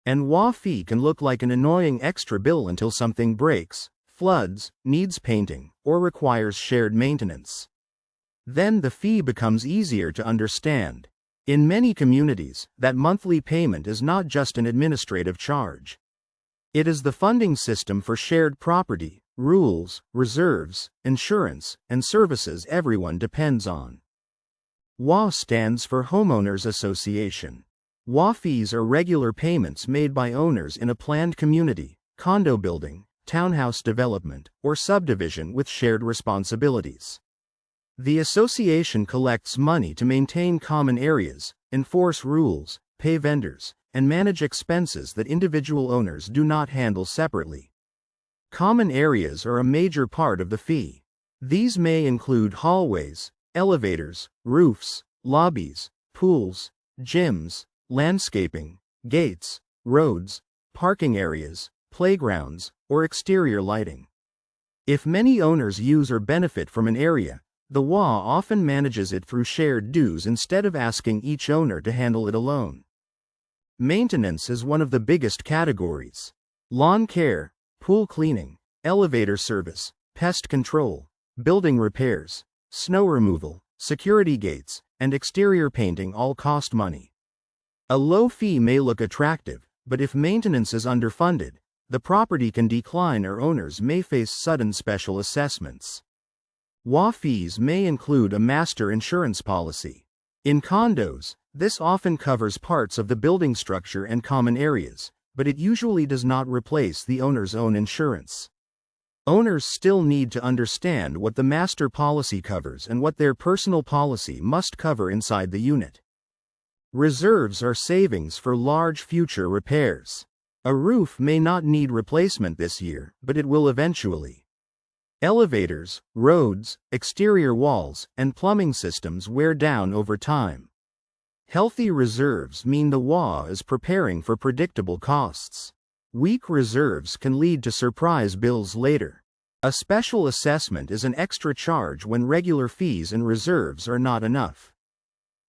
And WA fee can look like an annoying extra bill until something breaks, floods, needs painting, or requires shared maintenance. Then the fee becomes easier to understand. In many communities, that monthly payment is not just an administrative charge. It is the funding system for shared property, rules, reserves, insurance, and services everyone depends on. WA stands for Homeowners Association. WA fees are regular payments made by owners in a planned community, condo building, townhouse development, or subdivision with shared responsibilities. The association collects money to maintain common areas, enforce rules, pay vendors, and manage expenses that individual owners do not handle separately. Common areas are a major part of the fee. These may include hallways, elevators, roofs, lobbies, pools, gyms, landscaping, gates, roads, parking areas, playgrounds, or exterior lighting. If many owners use or benefit from an area, the WA often manages it through shared dues instead of asking each owner to handle it alone. Maintenance is one of the biggest categories. Lawn care, pool cleaning, elevator service, pest control, building repairs, snow removal, security gates, and exterior painting all cost money. A low fee may look attractive, but if maintenance is underfunded, the property can decline or owners may face sudden special assessments. WA fees may include a master insurance policy. In condos, this often covers parts of the building structure and common areas, but it usually does not replace the owner's own insurance. Owners still need to understand what the master policy covers and what their personal policy must cover inside the unit. Reserves are savings for large future repairs. A roof may not need replacement this year, but it will eventually. Elevators, roads, exterior walls, and plumbing systems wear down over time. Healthy reserves mean the WA is preparing for predictable costs. Weak reserves can lead to surprise bills later. A special assessment is an extra charge when regular fees and reserves are not enough.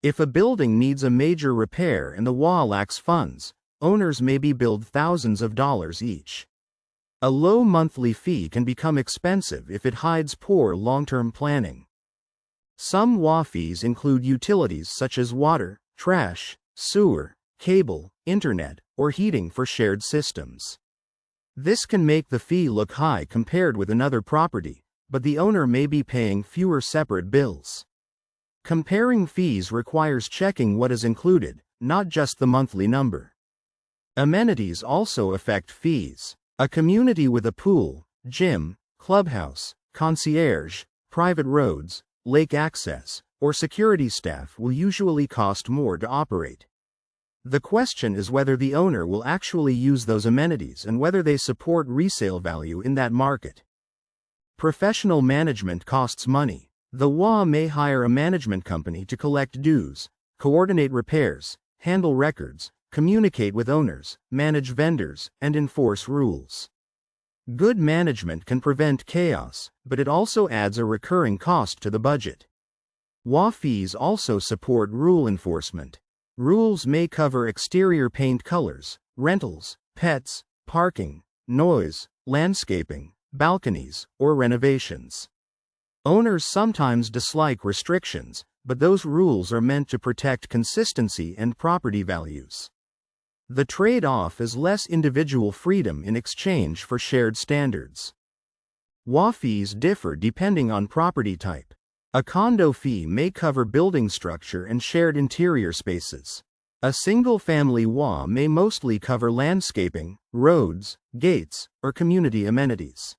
If a building needs a major repair and the WA lacks funds, owners may be billed thousands of dollars each. A low monthly fee can become expensive if it hides poor long-term planning. Some WA fees include utilities such as water, trash, sewer, cable, internet, or heating for shared systems. This can make the fee look high compared with another property, but the owner may be paying fewer separate bills. Comparing fees requires checking what is included, not just the monthly number. Amenities also affect fees. A community with a pool, gym, clubhouse, concierge, private roads, lake access, or security staff will usually cost more to operate. The question is whether the owner will actually use those amenities and whether they support resale value in that market. Professional management costs money. The WA may hire a management company to collect dues, coordinate repairs, handle records, communicate with owners, manage vendors, and enforce rules. Good management can prevent chaos, but it also adds a recurring cost to the budget. WA fees also support rule enforcement. Rules may cover exterior paint colors, rentals, pets, parking, noise, landscaping, balconies, or renovations. Owners sometimes dislike restrictions, but those rules are meant to protect consistency and property values. The trade-off is less individual freedom in exchange for shared standards. WA fees differ depending on property type. A condo fee may cover building structure and shared interior spaces. A single-family WA may mostly cover landscaping, roads, gates, or community amenities.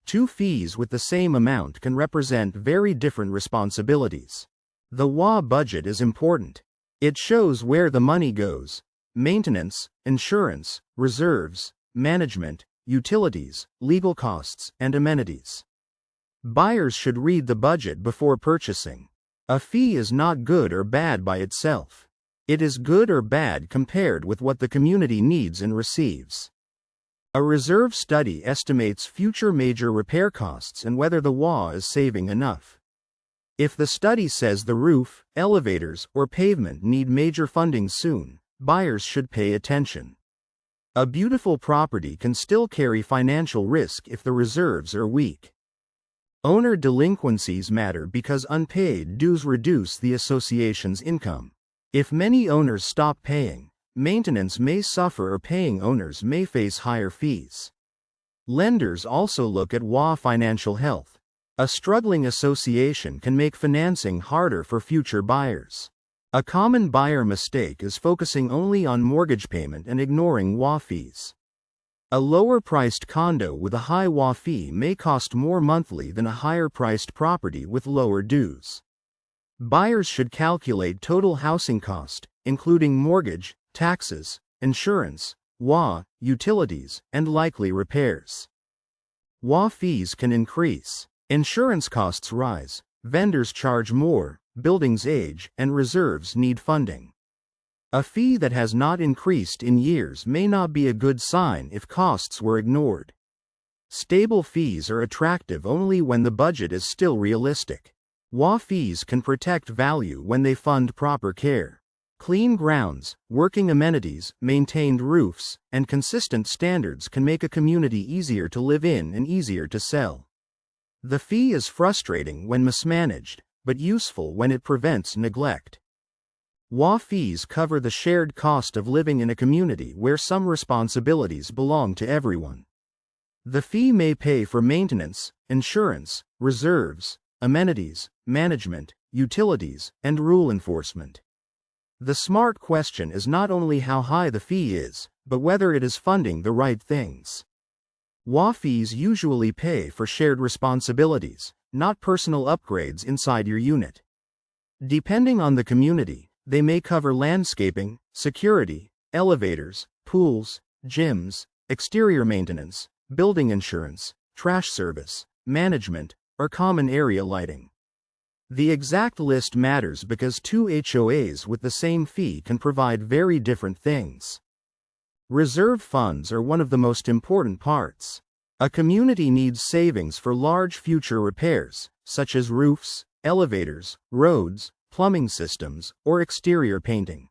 Two fees with the same amount can represent very different responsibilities. The WA budget is important. It shows where the money goes: maintenance, insurance, reserves, management, utilities, legal costs, and amenities. Buyers should read the budget before purchasing. A fee is not good or bad by itself. It is good or bad compared with what the community needs and receives. A reserve study estimates future major repair costs and whether the WA is saving enough. If the study says the roof, elevators, or pavement need major funding soon, buyers should pay attention. A beautiful property can still carry financial risk if the reserves are weak. Owner delinquencies matter because unpaid dues reduce the association's income. If many owners stop paying, maintenance may suffer or paying owners may face higher fees. Lenders also look at WA financial health. A struggling association can make financing harder for future buyers. A common buyer mistake is focusing only on mortgage payment and ignoring WA fees. A lower-priced condo with a high WA fee may cost more monthly than a higher-priced property with lower dues. Buyers should calculate total housing cost, including mortgage, taxes, insurance, WA, utilities, and likely repairs. WA fees can increase. Insurance costs rise, vendors charge more, buildings age, and reserves need funding. A fee that has not increased in years may not be a good sign if costs were ignored. Stable fees are attractive only when the budget is still realistic. WA fees can protect value when they fund proper care. Clean grounds, working amenities, maintained roofs, and consistent standards can make a community easier to live in and easier to sell. The fee is frustrating when mismanaged, but useful when it prevents neglect. WA fees cover the shared cost of living in a community where some responsibilities belong to everyone. The fee may pay for maintenance, insurance, reserves, amenities, management, utilities, and rule enforcement. The smart question is not only how high the fee is, but whether it is funding the right things. WA fees usually pay for shared responsibilities, not personal upgrades inside your unit. Depending on the community, they may cover landscaping, security, elevators, pools, gyms, exterior maintenance, building insurance, trash service, management, or common area lighting. The exact list matters because two HOAs with the same fee can provide very different things. Reserve funds are one of the most important parts. A community needs savings for large future repairs, such as roofs, elevators, roads, plumbing systems, or exterior painting.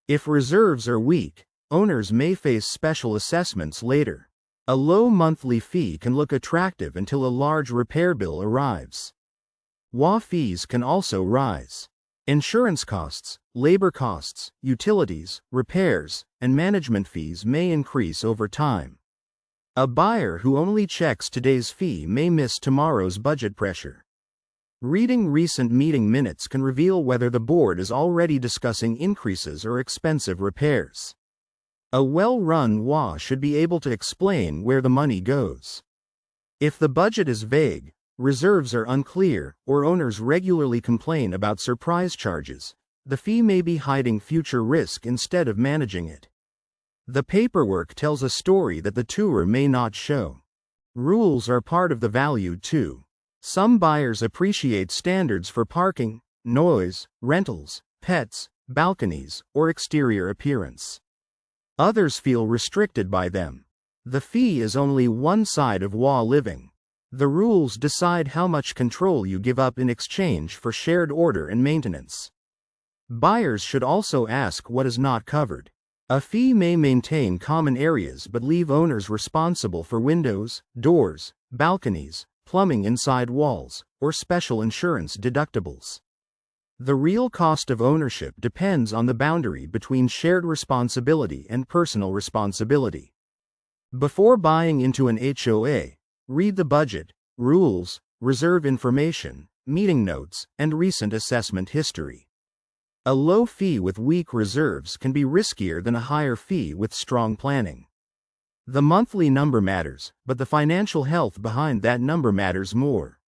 If reserves are weak, owners may face special assessments later. A low monthly fee can look attractive until a large repair bill arrives. WA fees can also rise. Insurance costs, labor costs, utilities, repairs, and management fees may increase over time. A buyer who only checks today's fee may miss tomorrow's budget pressure. Reading recent meeting minutes can reveal whether the board is already discussing increases or expensive repairs. A well-run WA should be able to explain where the money goes. If the budget is vague, reserves are unclear, or owners regularly complain about surprise charges, the fee may be hiding future risk instead of managing it. The paperwork tells a story that the tour may not show. Rules are part of the value too. Some buyers appreciate standards for parking, noise, rentals, pets, balconies, or exterior appearance. Others feel restricted by them. The fee is only one side of WA living. The rules decide how much control you give up in exchange for shared order and maintenance. Buyers should also ask what is not covered. A fee may maintain common areas but leave owners responsible for windows, doors, balconies, plumbing inside walls, or special insurance deductibles. The real cost of ownership depends on the boundary between shared responsibility and personal responsibility. Before buying into an HOA, read the budget, rules, reserve information, meeting notes, and recent assessment history. A low fee with weak reserves can be riskier than a higher fee with strong planning. The monthly number matters, but the financial health behind that number matters more.